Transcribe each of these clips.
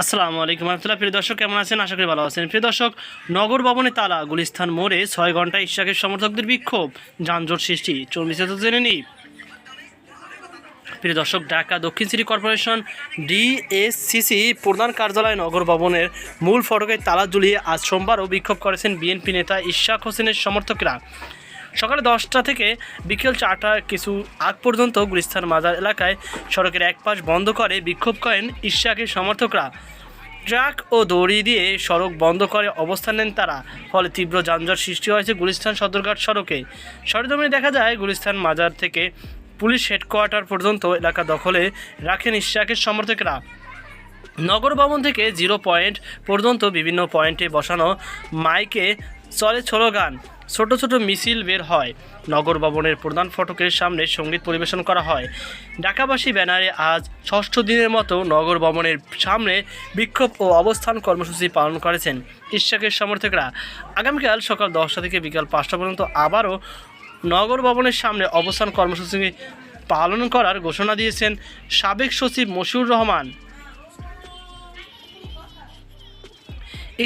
আসসালামু আলাইকুম রহমতুল্লাহ। প্রিয় দর্শক, কেমন আছেন? আশা করি ভালো আছেন। প্রিয় দর্শক, নগর ভবনে তালা, গুলিস্তান মোড়ে 6 ঘন্টা ইশাকের সমর্থকদের বিক্ষোভ, যানজট সৃষ্টি। চলুন বিস্তারিত জেনে নিই। প্রিয় দর্শক, ঢাকা দক্ষিণ সিটি কর্পোরেশন ডিএসসিসি প্রধান কার্যালয় নগর ভবনের মূল ফটকে তালা ঝুলিয়ে আজ সোমবারও বিক্ষোভ করেছেন বিএনপি নেতা ইশাক হোসেনের সমর্থকরা। সকালে 10টা থেকে বিকেল 4টা কিছু আগ পর্যন্ত গুলিস্তান মাজার এলাকায় সড়কের এক পাশ বন্ধ করে বিক্ষোভ করেন ইশাকের সমর্থকরা। ট্রাক ও দড়ি দিয়ে সড়ক বন্ধ করে অবস্থান নেন তারা। ফলে তীব্র যানজট সৃষ্টি হয়েছে গুলিস্তান সদরঘাট সড়কে। সরেজমিনে দেখা যায় গুলিস্তান মাজার থেকে পুলিশ হেডকোয়ার্টার পর্যন্ত এলাকা দখলে রাখেন ইশাকের সমর্থকরা। নগর ভবন থেকে 0 পয়েন্ট পর্যন্ত বিভিন্ন পয়েন্টে বসানো মাইকে চলে স্লোগান, ছোট ছোট মিছিল বের হয়। নগর ভবনের প্রধান ফটকের সামনে সঙ্গীত পরিবেশন করা হয়। ঢাকাবাসী ব্যানারে আজ 6ষ্ঠ দিনের মতো নগর ভবনের সামনে বিক্ষোভ ও অবস্থান কর্মসূচি পালন করেছেন ইশাকের সমর্থকরা। আগামীকাল সকাল 10টা থেকে বিকাল 5টা পর্যন্ত আবারও নগর ভবনের সামনে অবস্থান কর্মসূচি পালন করার ঘোষণা দিয়েছেন সাবেক সচিব মশিউর রহমান।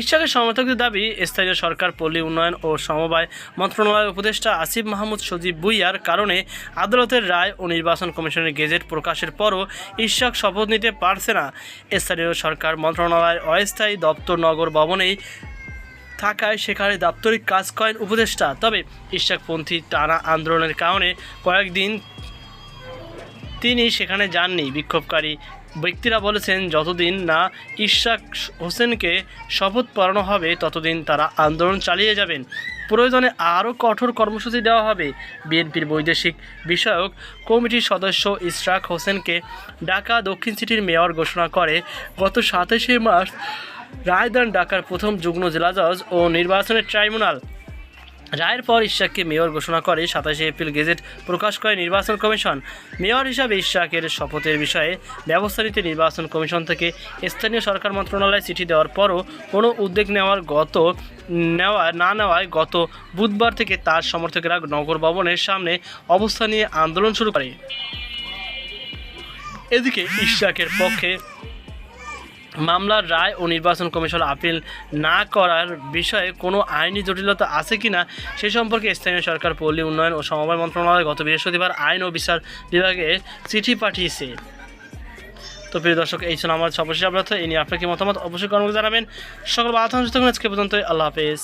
ইশাকের সমর্থকদের দাবি, স্থানীয় সরকার, পল্লী উন্নয়ন ও সমবায় মন্ত্রণালয়ের উপদেষ্টা আসিফ মাহমুদ সজীব ভুইয়ার কারণে আদালতের রায় ও নির্বাচন কমিশনের গেজেট প্রকাশের পরও ইশাক শপথ নিতে পারছে না। স্থানীয় সরকার মন্ত্রণালয়ের অস্থায়ী দপ্তর নগর ভবনেই থাকায় সেখানে দাপ্তরিক কাজ করেন উপদেষ্টা। তবে ইশাকপন্থী টানা আন্দোলনের কারণে কয়েকদিন তিনি সেখানে যাননি। বিক্ষোভকারী ব্যক্তিরা বলেছেন, যতদিন না ইশাক হোসেনকে শপথ পড়ানো হবে ততদিন তারা আন্দোলন চালিয়ে যাবেন। প্রয়োজনে আরও কঠোর কর্মসূচি দেওয়া হবে। বিএনপির বৈদেশিক বিষয়ক কমিটির সদস্য ইশাক হোসেনকে ঢাকা দক্ষিণ সিটির মেয়র ঘোষণা করে গত 27শে মার্চ রায় দেন ঢাকার প্রথম যুগ্ম জেলা জজ ও নির্বাচনের ট্রাইব্যুনাল। রায়ের পর ইশাককে মেয়র ঘোষণা করে 27শে এপ্রিল গেজেট প্রকাশ করে নির্বাচন কমিশন। মেয়র হিসাবে ইশাকের শপথের বিষয়ে ব্যবস্থা নিতে নির্বাচন কমিশন থেকে স্থানীয় সরকার মন্ত্রণালয়ে চিঠি দেওয়ার পরও কোনো উদ্যোগ না নেওয়ায় গত বুধবার থেকে তার সমর্থকেরা নগর ভবনের সামনে অবস্থান নিয়ে আন্দোলন শুরু করে। এদিকে ইশাকের পক্ষে মামলার রায় ও নির্বাচন কমিশন আপিল না করার বিষয়ে কোনো আইনি জটিলতা আছে কিনা সে সম্পর্কে স্থানীয় সরকার, পল্লী উন্নয়ন ও সমবায় মন্ত্রণালয় গত বৃহস্পতিবার আইন ও বিচার বিভাগে চিঠি পাঠিয়েছে। তো প্রিয় দর্শক, এই ছিল আমার সর্বশেষ আপডেট। এই নিয়ে আপনাকে মতামত অবশ্যই কমেন্টে জানাবেন। সকল বাধা সুস্থ থাকুন। আজকে পর্যন্ত, আল্লাহ হাফেজ।